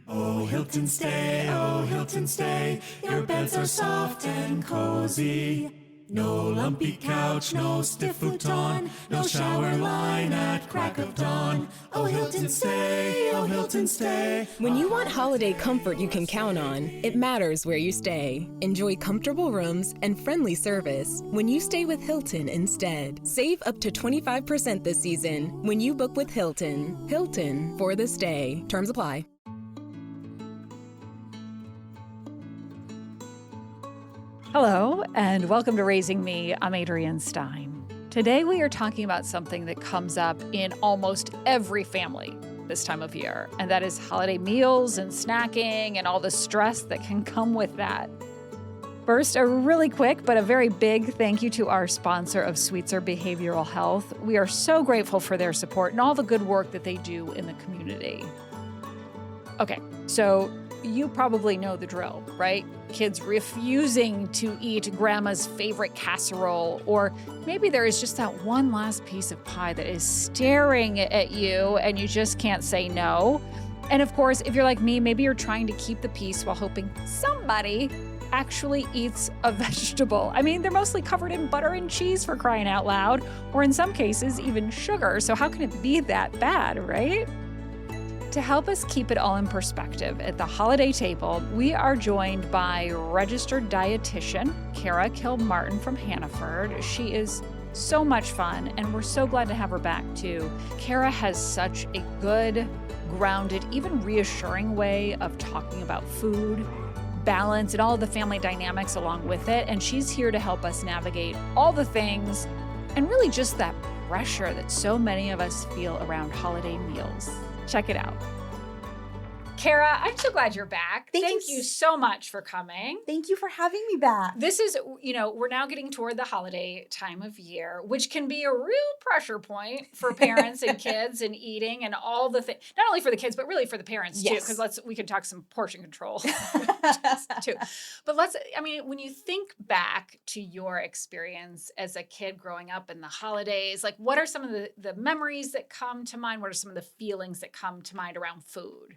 Oh, Hilton, stay. Your beds are soft and cozy. No lumpy couch, no stiff futon, no shower line at crack of dawn. Oh, Hilton, stay. Oh, Hilton, stay. When you want holiday comfort you can count on, it matters where you stay. Enjoy comfortable rooms and friendly service when you stay with Hilton instead. Save up to 25% this season when you book with Hilton. Hilton for the stay. Terms apply. Hello, and welcome to Raising Me. I'm Adrienne Stein. Today we are talking about something that comes up in almost every family this time of year, and that is holiday meals and snacking and all the stress that can come with that. First, a really quick but a very big thank you to our sponsor of Sweetser Behavioral Health. We are so grateful for their support and all the good work that they do in the community. Okay, so you probably know the drill, right? Kids refusing to eat grandma's favorite casserole, or maybe there is just that one last piece of pie that is staring at you and you just can't say no. And of course, if you're like me, maybe you're trying to keep the peace while hoping somebody actually eats a vegetable. I mean, they're mostly covered in butter and cheese, for crying out loud, or in some cases, even sugar. So how can it be that bad, right? To help us keep it all in perspective at the holiday table, we are joined by registered dietitian Kara Kilmartin from Hannaford. She is so much fun, and we're so glad to have her back too. Kara has such a good, grounded, even reassuring way of talking about food, balance, and all of the family dynamics along with it. And she's here to help us navigate all the things and really just that pressure that so many of us feel around holiday meals. Check it out. Kara, I'm so glad you're back. Thank you so much for coming. Thank you for having me back. This is, we're now getting toward the holiday time of year, which can be a real pressure point for parents and kids and eating and all the things, not only for the kids, but really for the parents too, because we can talk some portion control too. But when you think back to your experience as a kid growing up in the holidays, like what are some of the memories that come to mind? What are some of the feelings that come to mind around food?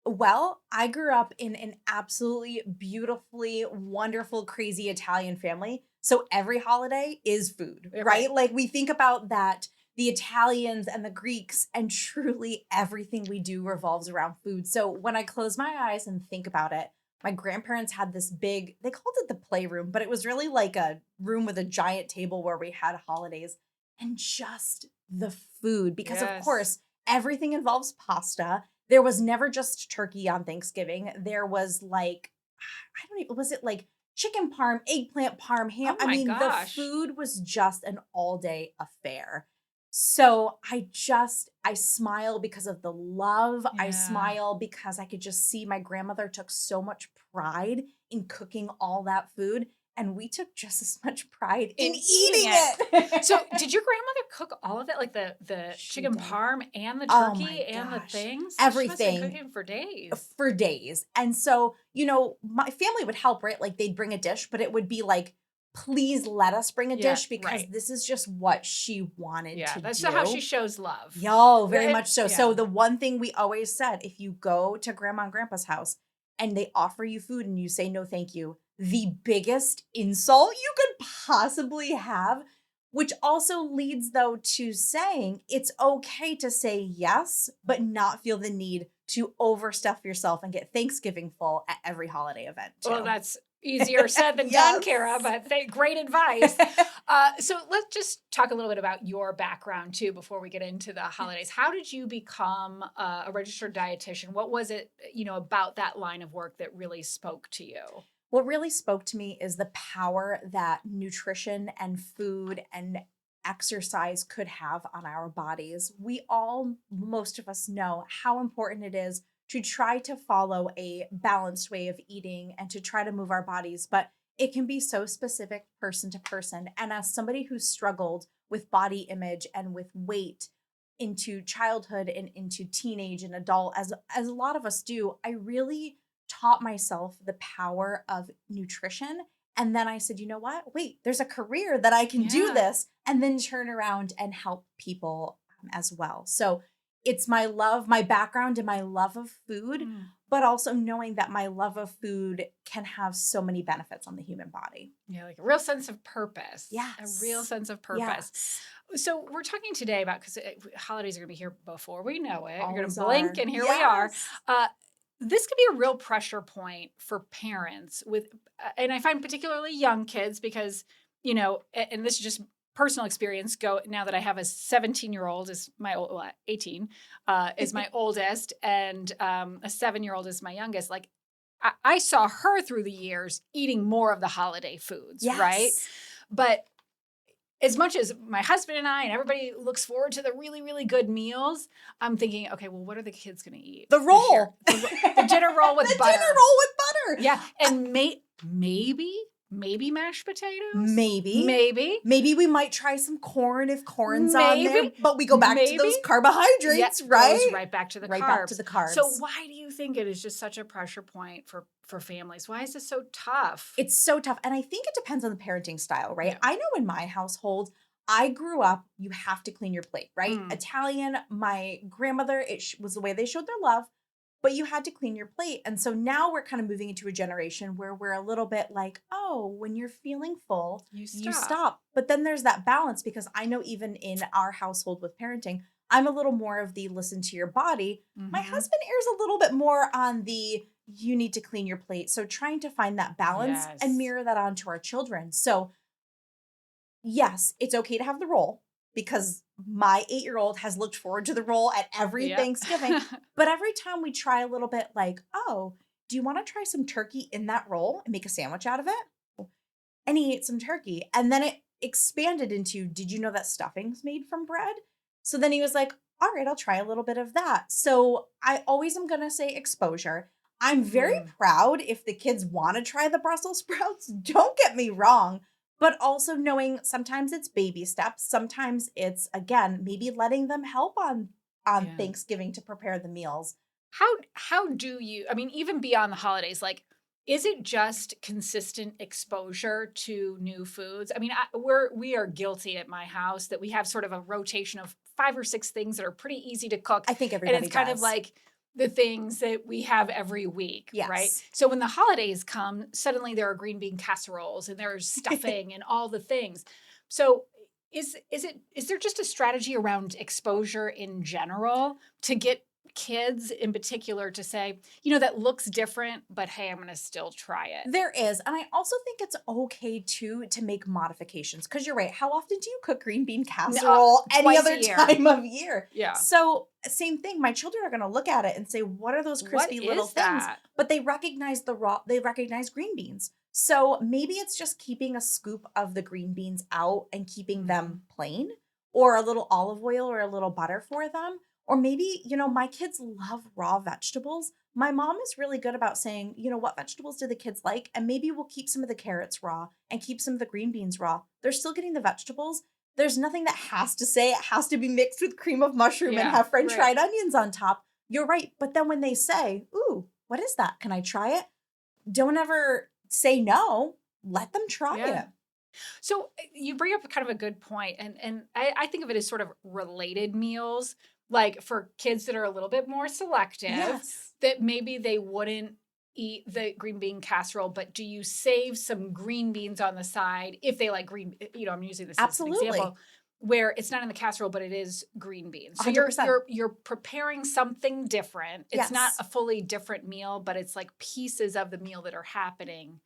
Well, I grew up in an absolutely beautifully, wonderful, crazy Italian family. So every holiday is food, right? Like we think about that, the Italians and the Greeks, and truly everything we do revolves around food. So when I close my eyes and think about it, my grandparents had this big, they called it the playroom, but it was really like a room with a giant table where we had holidays and just the food. Because of course, everything involves pasta. There was never just turkey on Thanksgiving. There was was it like chicken parm, eggplant parm, ham? Oh my gosh. The food was just an all-day affair. So I smile because of the love. Yeah. I smile because I could just see my grandmother took so much pride in cooking all that food. And we took just as much pride in eating it. So did your grandmother cook all of it? Like the chicken parm and the turkey and the things? Everything. She must have been cooking for days. For days. And so, my family would help, right? Like they'd bring a dish, but it would be like, please let us bring a dish because this is just what she wanted to do. Yeah, that's how she shows love. Yo, very much so. Yeah. So the one thing we always said, if you go to grandma and grandpa's house and they offer you food and you say no thank you, the biggest insult you could possibly have, which also leads though to saying it's okay to say yes, but not feel the need to overstuff yourself and get Thanksgiving full at every holiday event too. Well, that's easier said than done, Kara, but great advice. So let's just talk a little bit about your background too before we get into the holidays. How did you become a registered dietitian? What was it, about that line of work that really spoke to you? What really spoke to me is the power that nutrition and food and exercise could have on our bodies. Most of us know how important it is to try to follow a balanced way of eating and to try to move our bodies, but it can be so specific person to person. And as somebody who struggled with body image and with weight into childhood and into teenage and adult, as a lot of us do, I really taught myself the power of nutrition. And then I said, you know what? Wait, there's a career that I can do this and then turn around and help people as well. So it's my love, my background and my love of food, but also knowing that my love of food can have so many benefits on the human body. Yeah, like a real sense of purpose. Yes. A real sense of purpose. Yes. So we're talking today about, because holidays are going to be here before we know it. You're going Always to blink are. and here we are. Yes. This could be a real pressure point for parents with, and I find particularly young kids because, you know, and this is just personal experience now that I have a 17-year-old is my 18 is my oldest, and a 7-year-old is my youngest. Like I saw her through the years eating more of the holiday foods, Yes. right? But as much as my husband and I and everybody looks forward to the really, really good meals, I'm thinking, okay, well, what are the kids going to eat? The roll. The dinner roll with the butter. dinner roll with butter. Yeah. And maybe mashed potatoes. Maybe we might try some corn if corn's on there. But we go back to those carbohydrates, right? Goes right back to the right carbs. back to the carbs. So why do you think it is just such a pressure point for families? Why is this so tough? It's so tough. And I think it depends on the parenting style, right? Yeah. I know in my household, I grew up, you have to clean your plate, right? Italian, my grandmother, was the way they showed their love, but you had to clean your plate. And so now we're kind of moving into a generation where we're a little bit like, oh, when you're feeling full, you stop. But then there's that balance, because I know even in our household with parenting, I'm a little more of the listen to your body. My husband errs a little bit more on the you need to clean your plate. So trying to find that balance and mirror that onto our children. So yes, it's okay to have the roll, because my 8-year-old has looked forward to the roll at every Thanksgiving. But every time we try a little bit like, oh, do you want to try some turkey in that roll and make a sandwich out of it? And he ate some turkey. And then it expanded into, did you know that stuffing's made from bread? So then he was like, all right, I'll try a little bit of that. So I always am going to say exposure. I'm very proud if the kids want to try the Brussels sprouts. Don't get me wrong. But also knowing sometimes it's baby steps. Sometimes it's, again, maybe letting them help on Thanksgiving to prepare the meals. How do you, I mean, even beyond the holidays, like, is it just consistent exposure to new foods? I mean, we are guilty at my house that we have sort of a rotation of 5 or 6 things that are pretty easy to cook. I think everybody And it's kind of like the things that we have every week, yes. right? So when the holidays come, suddenly there are green bean casseroles and there's stuffing and all the things. So is there just a strategy around exposure in general to get kids in particular to say, you know, that looks different, but hey, I'm going to still try it? There is. And I also think it's okay too to make modifications, because you're right. How often do you cook green bean casserole any other time of year? Yeah. So same thing. My children are going to look at it and say, what are those crispy little things? But they recognize they recognize green beans. So maybe it's just keeping a scoop of the green beans out and keeping them plain, or a little olive oil or a little butter for them. Or maybe, you know, my kids love raw vegetables. My mom is really good about saying, you know, what vegetables do the kids like? And maybe we'll keep some of the carrots raw and keep some of the green beans raw. They're still getting the vegetables. There's nothing that has to say it has to be mixed with cream of mushroom and have French fried onions on top. You're right. But then when they say, ooh, what is that? Can I try it? Don't ever say no. Let them try it. So you bring up kind of a good point. And I think of it as sort of related meals. Like for kids that are a little bit more selective, that maybe they wouldn't eat the green bean casserole, but do you save some green beans on the side if they like green, you know, I'm using this as an example, where it's not in the casserole, but it is green beans. So 100%. you're preparing something different. It's not a fully different meal, but it's like pieces of the meal that are happening.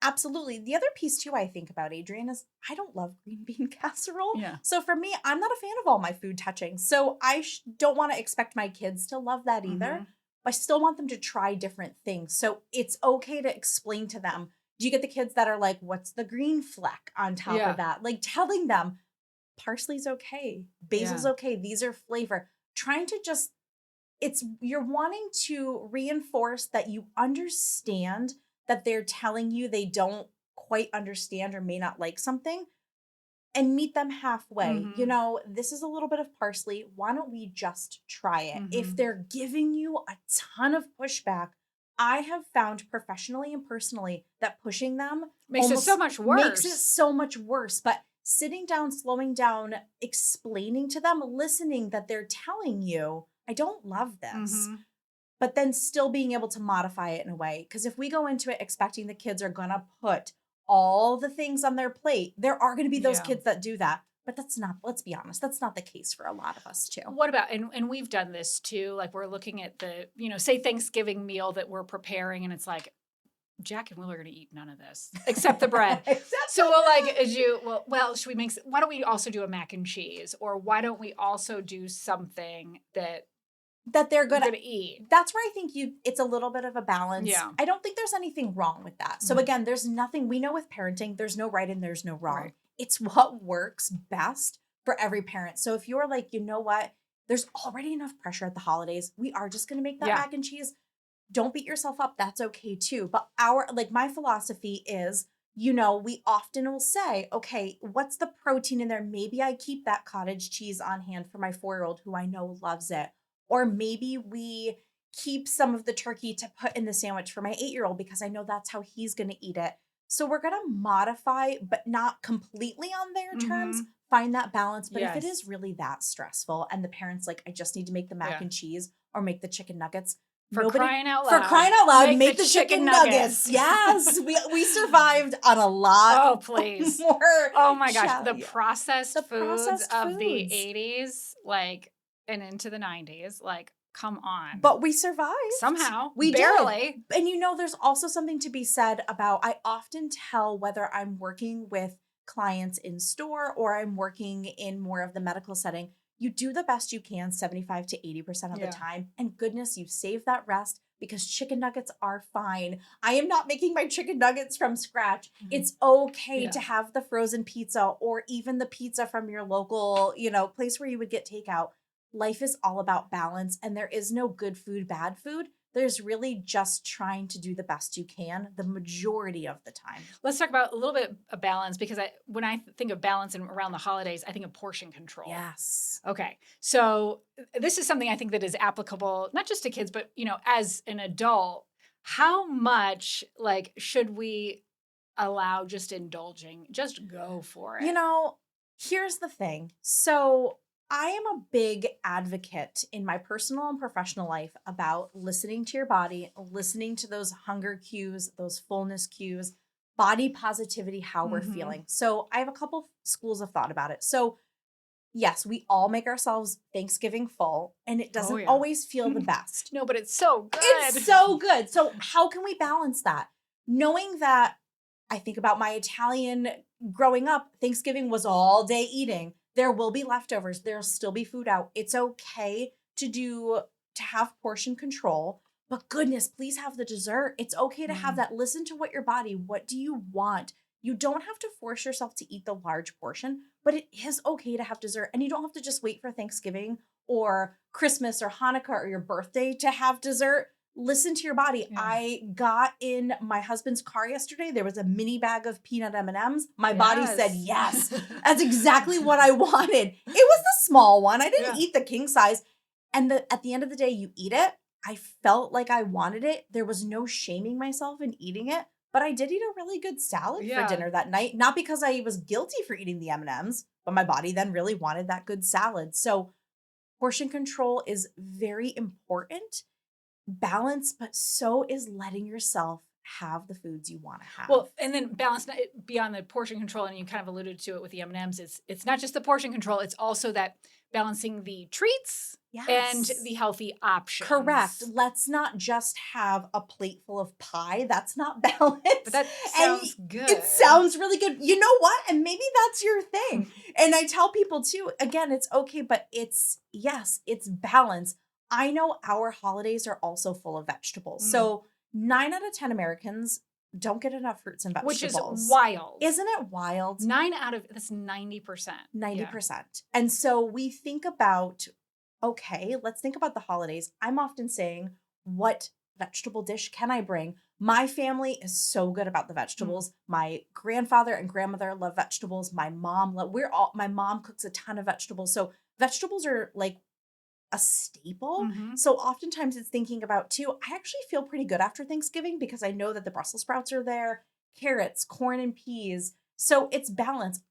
Absolutely. The other piece too I think about, Adrienne, is I don't love green bean casserole. Yeah. So for me, I'm not a fan of all my food touching. So I don't want to expect my kids to love that either. But I still want them to try different things. So it's okay to explain to them. Do you get the kids that are like, what's the green fleck on top of that? Like telling them parsley's okay. Basil's okay. These are flavor. Trying to just, you're wanting to reinforce that you understand that they're telling you they don't quite understand or may not like something, and meet them halfway. You know, this is a little bit of parsley. Why don't we just try it? If they're giving you a ton of pushback, I have found professionally and personally that pushing them makes it so much worse. Makes it so much worse. But sitting down, slowing down, explaining to them, listening that they're telling you, I don't love this. Mhm. But then still being able to modify it in a way. Because if we go into it expecting the kids are going to put all the things on their plate, there are going to be those Yeah. kids that do that. But that's not, let's be honest, that's not the case for a lot of us too. What about, and we've done this too, like we're looking at the, say Thanksgiving meal that we're preparing and it's like, Jack and Will are going to eat none of this except the bread. So we'll should we why don't we also do a mac and cheese? Or why don't we also do something that they're going gonna to eat? That's where I think it's a little bit of a balance. Yeah. I don't think there's anything wrong with that. So again, there's nothing, we know with parenting, there's no right and there's no wrong. Right. It's what works best for every parent. So if you're like, you know what, there's already enough pressure at the holidays, we are just going to make that mac and cheese. Don't beat yourself up. That's okay too. But my philosophy is, we often will say, okay, what's the protein in there? Maybe I keep that cottage cheese on hand for my 4-year-old who I know loves it. Or maybe we keep some of the turkey to put in the sandwich for my 8-year-old because I know that's how he's going to eat it. So we're going to modify, but not completely on their terms, find that balance. But if it is really that stressful and the parent's like, I just need to make the mac and cheese or make the chicken nuggets. For crying out loud, make the chicken nuggets. Yes, we survived on a lot. Oh, please. More. Oh my gosh, the processed foods of the foods. 80s, and into the 90s, come on. But we survived. Somehow. We barely. Did. And there's also something to be said about, I often tell whether I'm working with clients in store or I'm working in more of the medical setting, you do the best you can 75 to 80% of the time. And goodness, you save that rest because chicken nuggets are fine. I am not making my chicken nuggets from scratch. It's okay to have the frozen pizza or even the pizza from your local, place where you would get takeout. Life is all about balance and there is no good food, bad food. There's really just trying to do the best you can the majority of the time. Let's talk about a little bit of balance because when I think of balance and around the holidays, I think of portion control. Yes. Okay. So this is something I think that is applicable, not just to kids, but, as an adult, how much should we allow just indulging, just go for it? Here's the thing. So I am a big advocate in my personal and professional life about listening to your body, listening to those hunger cues, those fullness cues, body positivity, how we're feeling. So I have a couple schools of thought about it. So yes, we all make ourselves Thanksgiving full and it doesn't always feel the best. No, but it's so good. It's so good. So how can we balance that? Knowing that I think about my Italian growing up, Thanksgiving was all day eating. There will be leftovers. There'll still be food out. It's okay to have portion control, but goodness, please have the dessert. It's okay to have that. Listen to what do you want? You don't have to force yourself to eat the large portion, but it is okay to have dessert. And you don't have to just wait for Thanksgiving or Christmas or Hanukkah or your birthday to have dessert. Listen to your body. Yeah. I got in my husband's car yesterday. There was a mini bag of peanut M&Ms. My body said, yes, that's exactly what I wanted. It was the small one. I didn't eat the king size. And at the end of the day, you eat it. I felt like I wanted it. There was no shaming myself in eating it, but I did eat a really good salad for dinner that night. Not because I was guilty for eating the M&Ms, but my body then really wanted that good salad. So portion control is very important. Balance, but so is letting yourself have the foods you want to have. Well, and then balance beyond the portion control, and you kind of alluded to it with the M&Ms, it's not just the portion control, it's also that balancing the treats and the healthy options. Correct. Let's not just have a plate full of pie. That's not balanced. But that sounds good. It sounds really good. You know what? And maybe that's your thing. And I tell people too, again, it's okay, but it's balance. I know our holidays are also full of vegetables. So 9 out of 10 Americans don't get enough fruits and vegetables. Which is wild. Isn't it wild? 9 out of, that's 90%. 90%. Yeah. And so we think about, okay, let's think about the holidays. I'm often saying, what vegetable dish can I bring? My family is so good about the vegetables. My grandfather and grandmother love vegetables. My mom cooks a ton of vegetables. So vegetables are like a staple. So oftentimes it's thinking about too, I actually feel pretty good after Thanksgiving because I know that the Brussels sprouts are there, carrots, corn, and peas. So it's balance.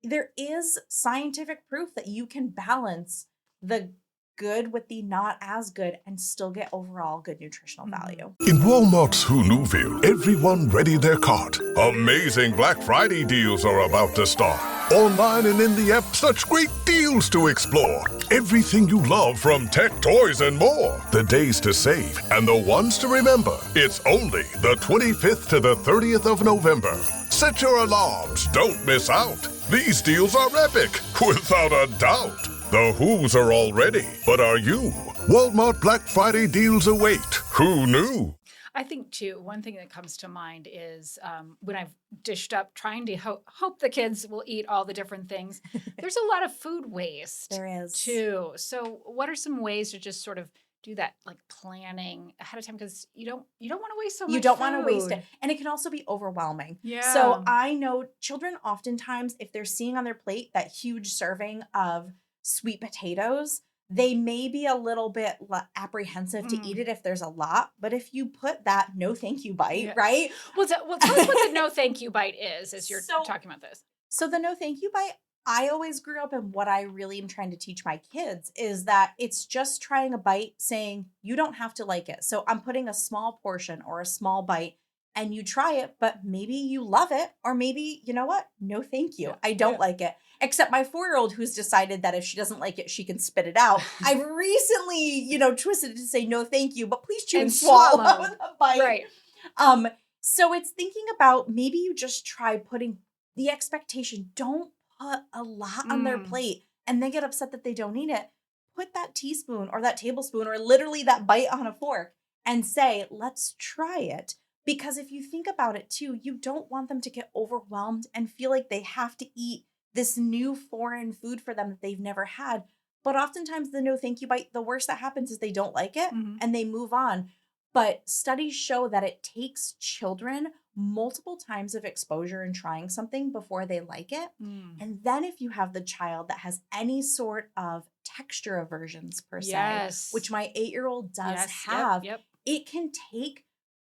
There is scientific proof that you can balance the good with the not as good and still get overall good nutritional value. In Walmart's Who Knew, everyone ready their cart. Amazing Black Friday deals are about to start. Online and in the app, such great deals to explore. Everything you love from tech, toys, and more. The days to save and the ones to remember. It's only the 25th to the 30th of November. Set your alarms. Don't miss out. These deals are epic, without a doubt. The Who's are all ready, but are you? Walmart Black Friday deals await. Who knew? I think, too, one thing that comes to mind is when I've dished up trying to hope the kids will eat all the different things, there's a lot of food waste. There is. Too. So what are some ways to just sort of do that, like planning ahead of time? Because you don't want to waste so much You don't want to waste food. it. And it can also be overwhelming. Yeah. So I know children oftentimes, if they're seeing on their plate that huge serving of sweet potatoes, they may be a little bit apprehensive to eat it if there's a lot. But if you put that no thank you bite, right? Well, tell us what the no thank you bite is as you're talking about this. So the no thank you bite, I always grew up in what I really am trying to teach my kids is that it's just trying a bite saying you don't have to like it. So I'm putting a small portion or a small bite and you try it, but maybe you love it or maybe, you know what? No thank you. I don't like it. Except my 4-year-old who's decided that if she doesn't like it, she can spit it out. I've recently, twisted it to say no thank you, but please chew and swallow the bite. Right. So it's thinking about maybe you just try putting the expectation. Don't put a lot on their plate and then get upset that they don't eat it. Put that teaspoon or that tablespoon or literally that bite on a fork and say, let's try it. Because if you think about it too, you don't want them to get overwhelmed and feel like they have to eat this new foreign food for them that they've never had. But oftentimes the no thank you bite, the worst that happens is they don't like it and they move on. But studies show that it takes children multiple times of exposure and trying something before they like it. And then if you have the child that has any sort of texture aversions per se, which my 8-year-old does have, it can take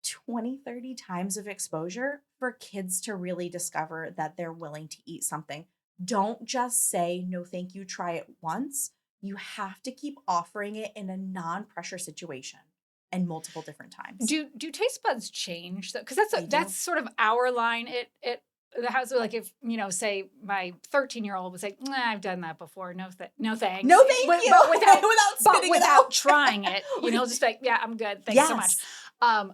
20, 30 times of exposure for kids to really discover that they're willing to eat something. Don't just say, no, thank you, try it once. You have to keep offering it in a non-pressure situation and multiple different times. Do taste buds change? Because that's sort of our line at the house. Like if, say my 13-year-old would say, nah, I've done that before. No thanks. No thank you. But without trying it, he'll just be like, yeah, I'm good. Thanks so much.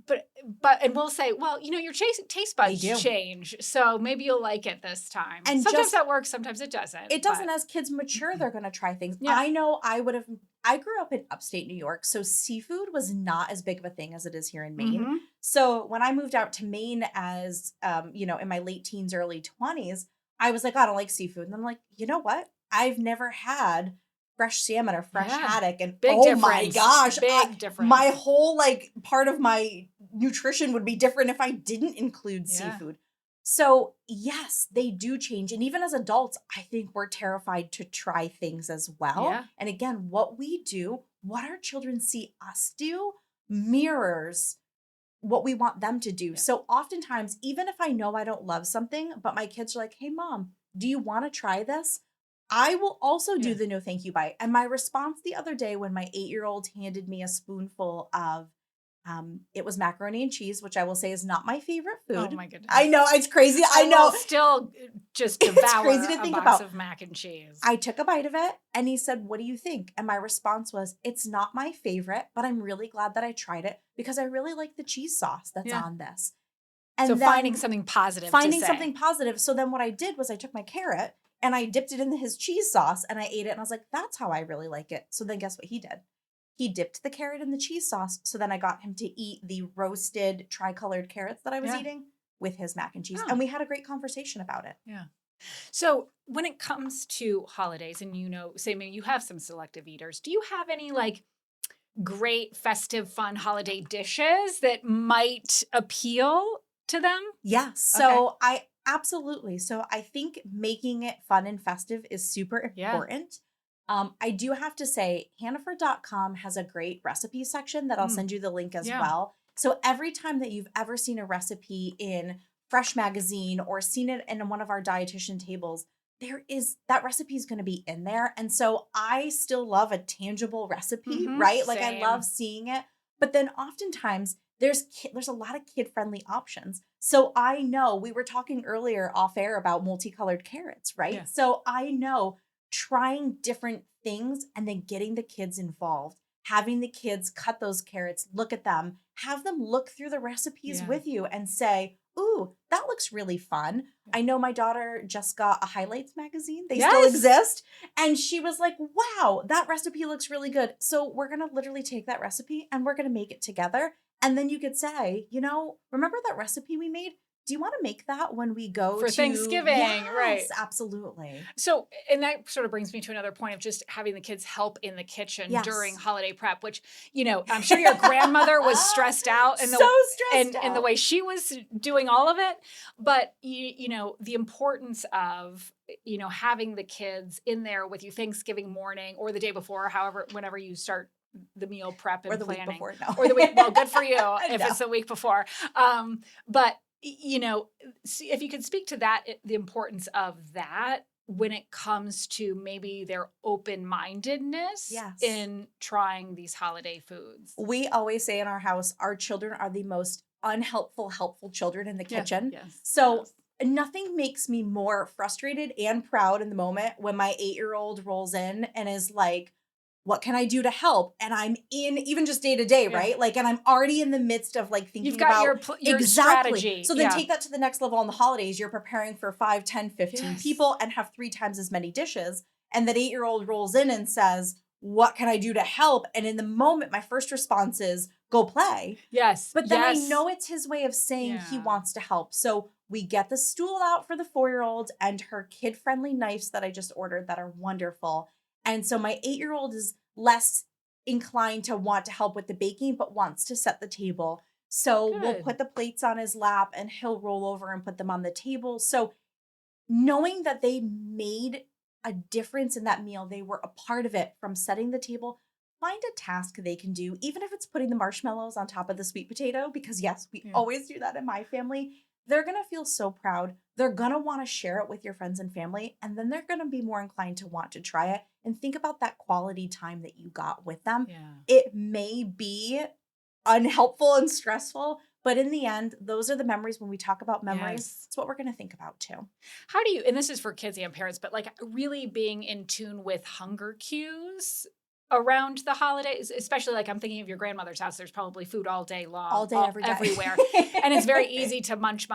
But we'll say, well, your taste buds change, so maybe you'll like it this time. And sometimes that works, sometimes it doesn't. It doesn't. As kids mature, they're going to try things. Yeah. I know I grew up in upstate New York, so seafood was not as big of a thing as it is here in Maine. So when I moved out to Maine as, in my late teens, early 20s, I was like, I don't like seafood. And I'm like, you know what? I've never had fresh salmon or fresh haddock, and my gosh, big difference. My whole part of my nutrition would be different if I didn't include seafood. So yes, they do change. And even as adults, I think we're terrified to try things as well. Yeah. And again, what we do, what our children see us do mirrors what we want them to do. Yeah. So oftentimes, even if I know I don't love something, but my kids are like, hey mom, do you want to try this? I will also do the no thank you bite. And my response the other day when my 8-year-old handed me a spoonful of, it was macaroni and cheese, which I will say is not my favorite food. Oh my goodness. I know, it's crazy. I know. Still just devour a box of mac and cheese. I took a bite of it and he said, what do you think? And my response was, it's not my favorite, but I'm really glad that I tried it because I really like the cheese sauce that's on this. And so finding something positive. Something positive. So then what I did was I took my carrot and I dipped it in his cheese sauce and I ate it. And I was like, that's how I really like it. So then guess what he did? He dipped the carrot in the cheese sauce. So then I got him to eat the roasted tricolored carrots that I was eating with his mac and cheese. And we had a great conversation about it. Yeah. So when it comes to holidays and, say maybe you have some selective eaters, do you have any great festive fun holiday dishes that might appeal to them? Yes. So absolutely. So I think making it fun and festive is super important. I do have to say, Hannaford.com has a great recipe section that I'll send you the link as well. So every time that you've ever seen a recipe in Fresh Magazine or seen it in one of our dietitian tables, that recipe is going to be in there. And so I still love a tangible recipe, Mhm, right? Like I same. love seeing it. But then oftentimes there's a lot of kid-friendly options. So I know we were talking earlier off air about multicolored carrots, right? Yeah. So I know trying different things and then getting the kids involved, having the kids cut those carrots, look at them, have them look through the recipes Yeah. with you and say, ooh, that looks really fun. I know my daughter just got a Highlights magazine. They still Yes. exist. And she was like, wow, that recipe looks really good. So we're going to literally take that recipe and we're going to make it together. And then you could say, remember that recipe we made? Do you want to make that when we go For to Thanksgiving, right. Yes, absolutely. So, and that sort of brings me to another point of just having the kids help in the kitchen Yes. during holiday prep, which, I'm sure your grandmother was stressed out and stressed the way she was doing all of it. But, the importance of, having the kids in there with you Thanksgiving morning or the day before, whenever you start the meal prep and Or the planning. week before, no. Or the week, well, good for you if No. it's the week before. But if you could speak to that, the importance of that when it comes to maybe their open-mindedness Yes. in trying these holiday foods. We always say in our house, our children are the most unhelpful, helpful children in the kitchen. Yes. So nothing makes me more frustrated and proud in the moment when my 8-year-old rolls in and is like, what can I do to help? And I'm in even just day to day, right? Like, and I'm already in the midst of like thinking You've got about your exactly. strategy. So then take that to the next level on the holidays. You're preparing for 5, 10, 15 Yes. people and have 3 times as many dishes. And that 8-year-old rolls in and says, what can I do to help? And in the moment, my first response is go play. Yes. But then yes. I know it's his way of saying he Yeah. wants to help. So we get the stool out for the 4-year-old and her kid-friendly knives that I just ordered that are wonderful. And so my 8-year-old is less inclined to want to help with the baking, but wants to set the table. So we'll Good. put the plates on his lap and he'll roll over and put them on the table. So knowing that they made a difference in that meal, they were a part of it from setting the table. Find a task they can do, even if it's putting the marshmallows on top of the sweet potato, because yes, we always do that in my family. They're going to feel so proud. They're going to want to share it with your friends and family, and then they're going to be more inclined to want to try it and think about that quality time that you got with them. Yeah. It may be unhelpful and stressful, but in the end, those are the memories. When we talk about memories, Yes. it's what we're going to think about too. How do you, and this is for kids and parents, but like really being in tune with hunger cues around the holidays, especially like I'm thinking of your grandmother's house, there's probably food all day long, all day, every day. everywhere. And it's very easy to munch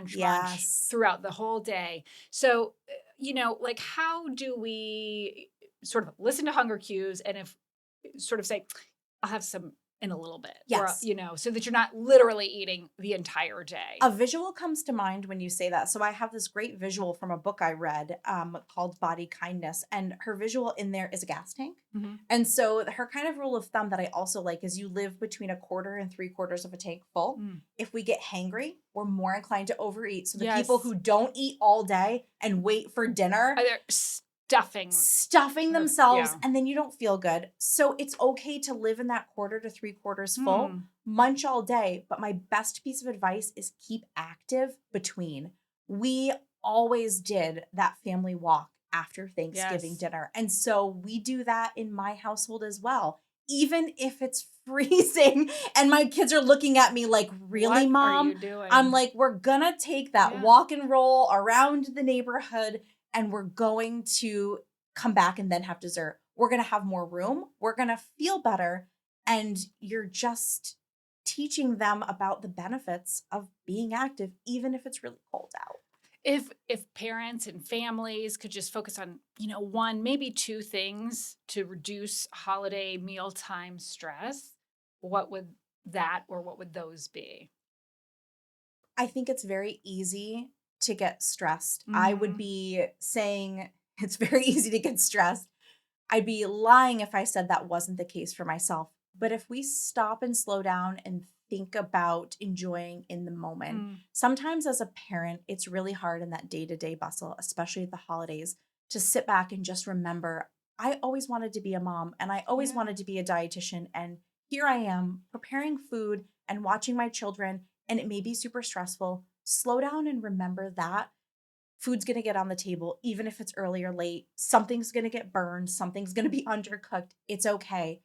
Yes. throughout the whole day. So, like how do we sort of listen to hunger cues and if sort of say, I'll have some in a little bit, Yes. or, so that you're not literally eating the entire day. A visual comes to mind when you say that. So I have this great visual from a book I read called Body Kindness, and her visual in there is a gas tank. Mm-hmm. And so her kind of rule of thumb that I also like is you live between 1/4 and 3/4 of a tank full. If we get hangry, we're more inclined to overeat. So the people who don't eat all day and wait for dinner are there stuffing themselves, and then you don't feel good. So it's okay to live in that 1/4 to 3/4 full, munch all day. But my best piece of advice is keep active between. We always did that family walk after Thanksgiving dinner. And so we do that in my household as well. Even if it's freezing and my kids are looking at me like, really, what Mom? are you doing? I'm like, we're gonna take that walk and roll around the neighborhood and we're going to come back and then have dessert. We're going to have more room. We're going to feel better. And you're just teaching them about the benefits of being active, even if it's really cold out. If parents and families could just focus on, one, maybe 2 things to reduce holiday mealtime stress, what would those be? I think it's very easy to get stressed. I would be saying it's very easy to get stressed. I'd be lying if I said that wasn't the case for myself. But if we stop and slow down and think about enjoying in the moment, sometimes as a parent, it's really hard in that day-to-day bustle, especially at the holidays, to sit back and just remember, I always wanted to be a mom and I always wanted to be a dietitian. And here I am preparing food and watching my children, and it may be super stressful. Slow down and remember that. food's going to get on the table, even if it's early or late. Something's going to get burned. Something's going to be undercooked. It's okay.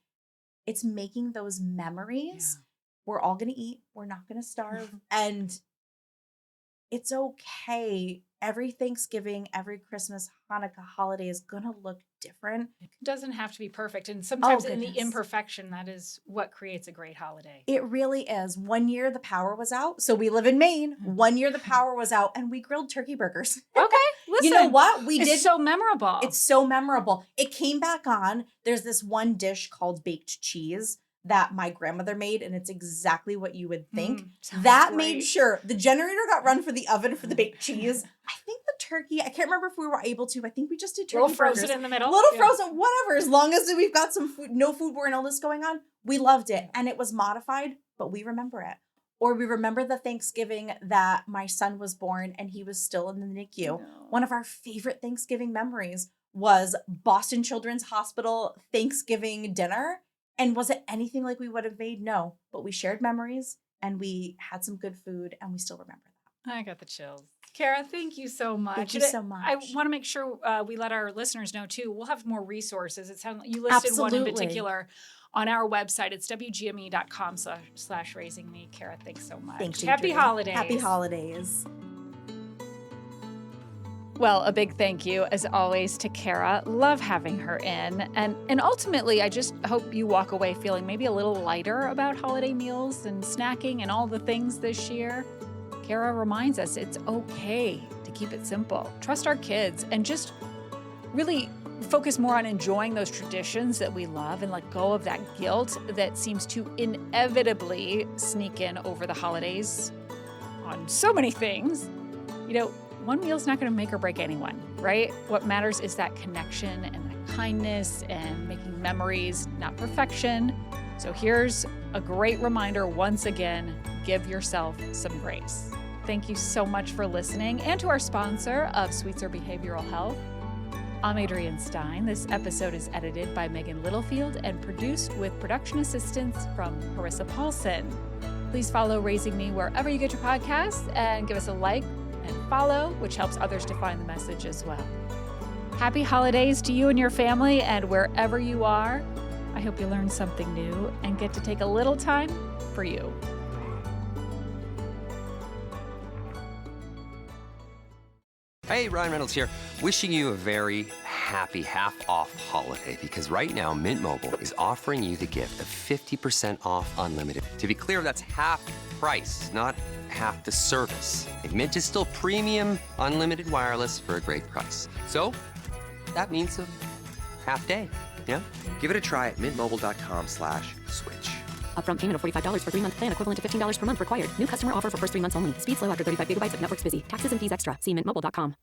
It's making those memories. Yeah. We're all going to eat. We're not going to starve. And it's okay. Every Thanksgiving, every Christmas, Hanukkah holiday is going to look different. It doesn't have to be perfect. And sometimes in the goodness. imperfection, that is what creates a great holiday. It really is. One year the power was out. So we live in Maine. One year the power was out and we grilled turkey burgers. Okay, listen. You know what? It's so memorable. It's so memorable. It came back on. There's this one dish called baked cheese that my grandmother made, and it's exactly what you would think. That made sure the generator got run for the oven for the baked cheese. I think the turkey, I can't remember if we were able to. I think we just did turkey little frozen burgers. in the middle. Little frozen, whatever. As long as we've got some food, no foodborne illness going on, we loved it. And it was modified, but we remember it. Or we remember the Thanksgiving that my son was born and he was still in the NICU. No. One of our favorite Thanksgiving memories was Boston Children's Hospital Thanksgiving dinner. And was it anything like we would have made? No, but we shared memories and we had some good food and we still remember that. I got the chills. Kara, thank you so much. Thank you so much. I want to make sure we let our listeners know too. We'll have more resources. It sounds like you listed one in particular on our website. It's wgme.com/raisingme. Kara, thanks so much. Thanks. Happy holidays. Happy holidays. Well, a big thank you, as always, to Kara. Love having her in. And ultimately, I just hope you walk away feeling maybe a little lighter about holiday meals and snacking and all the things this year. Kara reminds us it's okay to keep it simple. Trust our kids and just really focus more on enjoying those traditions that we love and let go of that guilt that seems to inevitably sneak in over the holidays on so many things. You know, one meal's not going to make or break anyone, right? What matters is that connection and that kindness and making memories, not perfection. So here's a great reminder once again, give yourself some grace. Thank you so much for listening and to our sponsor of Sweetser Behavioral Health. I'm Adrienne Stein. This episode is edited by Megan Littlefield and produced with production assistance from Carissa Paulson. Please follow Raising Me wherever you get your podcasts and give us a like and follow, which helps others to find the message as well. Happy holidays to you and your family, and wherever you are, I hope you learned something new and get to take a little time for you. Hey, Ryan Reynolds here, wishing you a very happy half-off holiday, because right now Mint Mobile is offering you the gift of 50% off unlimited. To be clear, that's half price, not half the service. And Mint is still premium unlimited wireless for a great price. So that means a half day, yeah? Give it a try at mintmobile.com/switch. Upfront payment of $45 for 3-month plan, equivalent to $15 per month required. New customer offer for first 3 months only. Speed slow after 35 gigabytes if network's busy. Taxes and fees extra. See mintmobile.com.